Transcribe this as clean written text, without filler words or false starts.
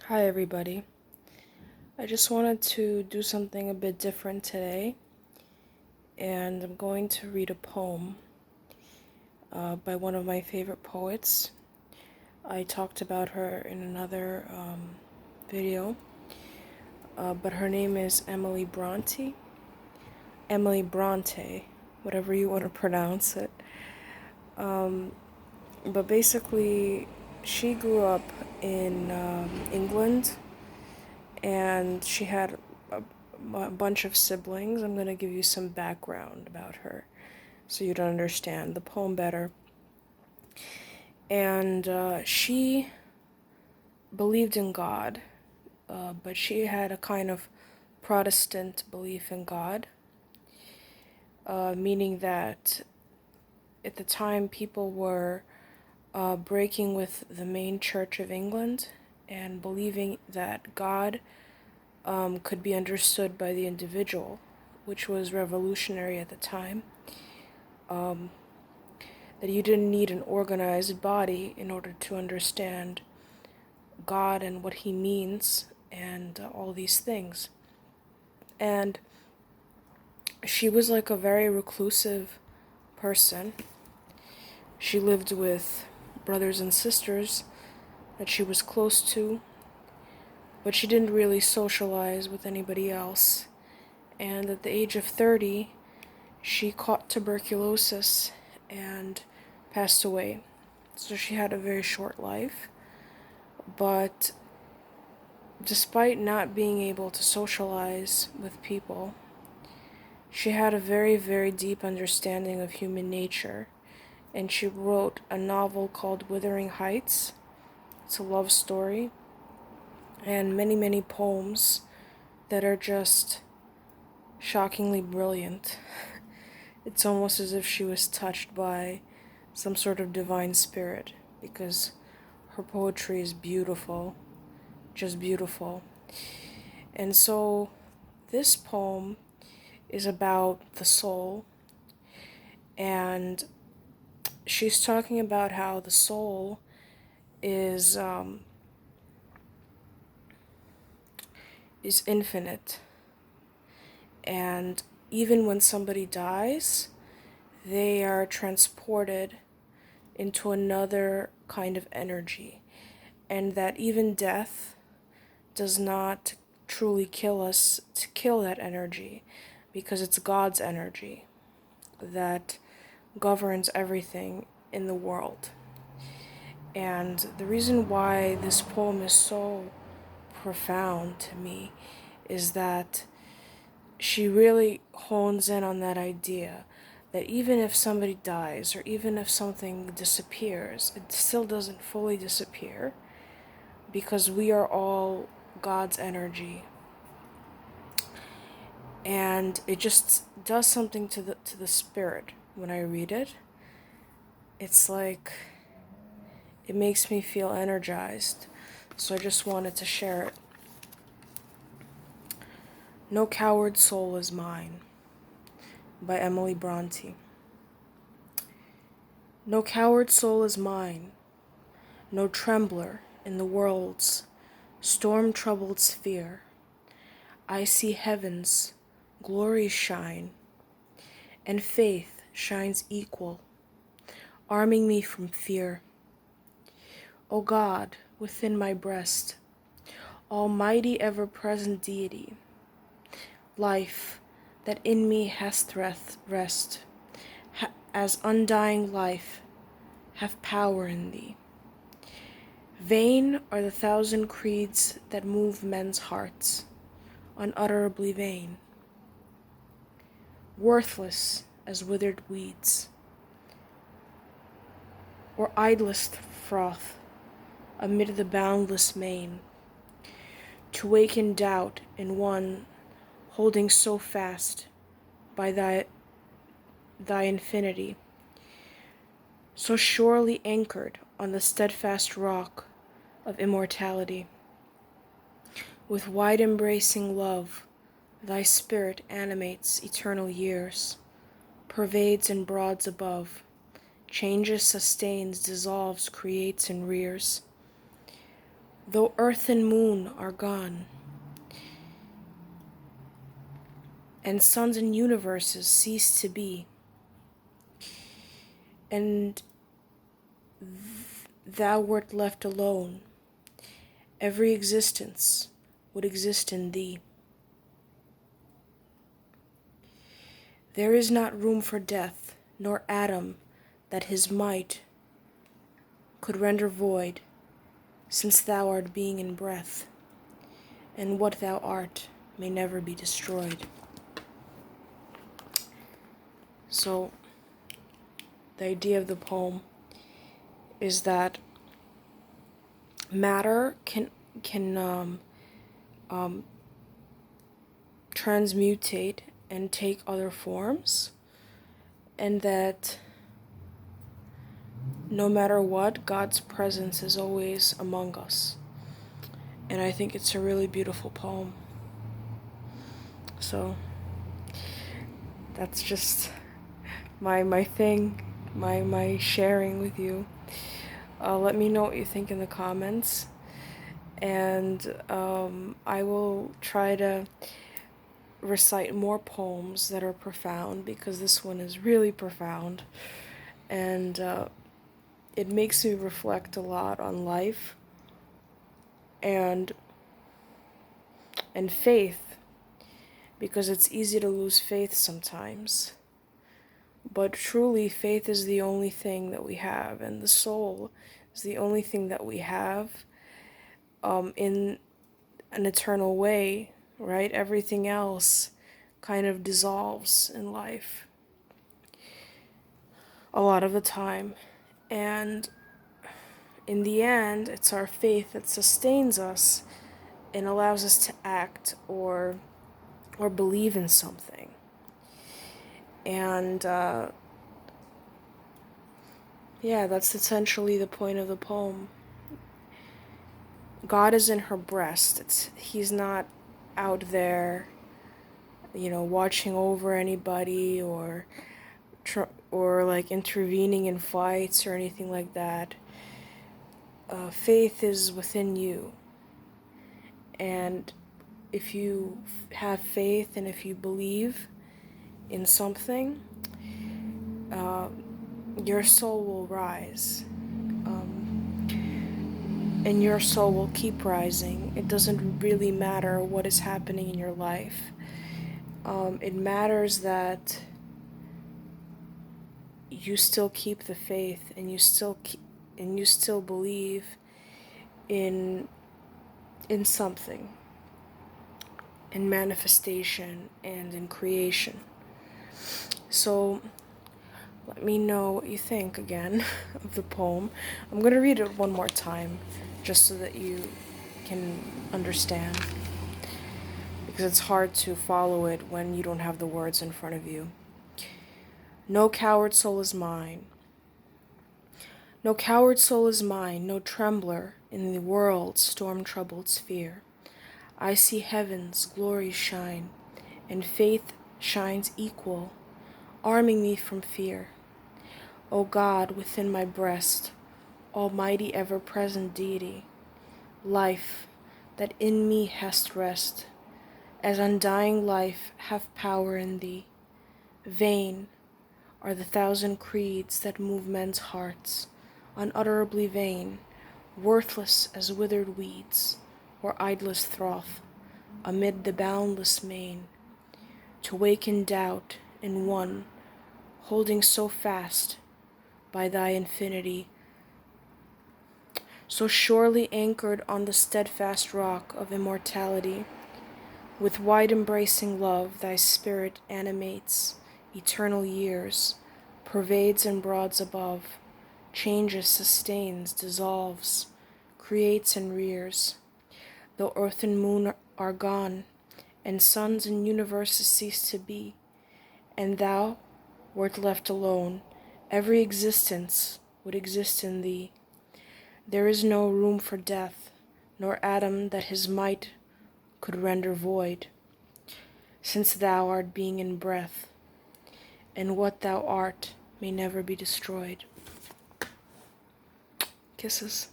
Hi, everybody. I just wanted to do something a bit different today, and I'm going to read a poem by one of my favorite poets. I talked about her in another video, but her name is Emily Bronte, whatever you want to pronounce it. But basically, she grew up in England, and she had a bunch of siblings. I'm going to give you some background about her so you'd understand the poem better. And she believed in God, but she had a kind of Protestant belief in God, meaning that at the time people were breaking with the main Church of England and believing that God could be understood by the individual, which was revolutionary at the time. That you didn't need an organized body in order to understand God and what He means and all these things. And she was like a very reclusive person. She lived with brothers and sisters that she was close to, but she didn't really socialize with anybody else. And at the age of 30, she caught tuberculosis and passed away. So she had a very short life. But despite not being able to socialize with people, she had a very, very deep understanding of human nature. And she wrote a novel called Wuthering Heights. It's a love story. And many, many poems that are just shockingly brilliant. It's almost as if she was touched by some sort of divine spirit, because her poetry is beautiful, just beautiful. And so this poem is about the soul, and she's talking about how the soul is infinite, and even when somebody dies, they are transported into another kind of energy, and that even death does not truly kill us to kill that energy, because it's God's energy that governs everything in the world. And the reason why this poem is so profound to me is that she really hones in on that idea that even if somebody dies or even if something disappears, it still doesn't fully disappear, because we are all God's energy. And it just does something to the spirit when I read it. It's like it makes me feel energized. So I just wanted to share it. No Coward Soul Is Mine by Emily Bronte. No coward soul is mine, no trembler in the world's storm-troubled sphere. I see heaven's glories shine, and faith shines equal, arming me from fear. O God, within my breast, almighty ever-present deity, life that in me hast rest, as undying life, have power in thee. Vain are the thousand creeds that move men's hearts, unutterably vain, worthless as withered weeds, or idlest froth amid the boundless main, to waken doubt in one holding so fast by thy infinity, so surely anchored on the steadfast rock of immortality. With wide embracing love, thy spirit animates eternal years, pervades and broads above, changes, sustains, dissolves, creates, and rears. Though earth and moon are gone, and suns and universes cease to be, and thou wert left alone, every existence would exist in thee. There is not room for death, nor atom that his might could render void, since thou art being and breath, and what thou art may never be destroyed. So, the idea of the poem is that matter can transmutate and take other forms, and that no matter what, God's presence is always among us. And I think it's a really beautiful poem. So that's just my thing, my sharing with you. Let me know what you think in the comments, and I will try to recite more poems that are profound, because this one is really profound, and it makes me reflect a lot on life and faith, because it's easy to lose faith sometimes. But truly, faith is the only thing that we have, and the soul is the only thing that we have in an eternal way, right? Everything else kind of dissolves in life a lot of the time. And in the end, it's our faith that sustains us and allows us to act or believe in something. And yeah, that's essentially the point of the poem. God is in her breast. He's not out there, watching over anybody or like intervening in fights or anything like that. Faith is within you, and if you have faith and if you believe in something, your soul will rise, and your soul will keep rising. It doesn't really matter what is happening in your life. It matters that you still keep the faith, and you still believe in something, in manifestation and in creation. So let me know what you think again of the poem. I'm going to read it one more time just so that you can understand, because it's hard to follow it when you don't have the words in front of you. No coward soul is mine. No coward soul is mine, no trembler in the world's storm-troubled sphere. I see heaven's glories shine, and faith shines equal, arming me from fear. O God, within my breast, almighty ever-present deity, life that in me hast rest, as undying life have power in thee. Vain are the thousand creeds that move men's hearts, unutterably vain, worthless as withered weeds, or idlest froth amid the boundless main, to waken doubt in one holding so fast by thy infinity, so surely anchored on the steadfast rock of immortality. With wide embracing love thy spirit animates eternal years, pervades and broads above, changes, sustains, dissolves, creates and rears. Though earth and moon are gone, and suns and universes cease to be, and thou wert left alone, every existence would exist in thee. There is no room for death, nor atom that his might could render void, since thou art being and breath, and what thou art may never be destroyed. Kisses.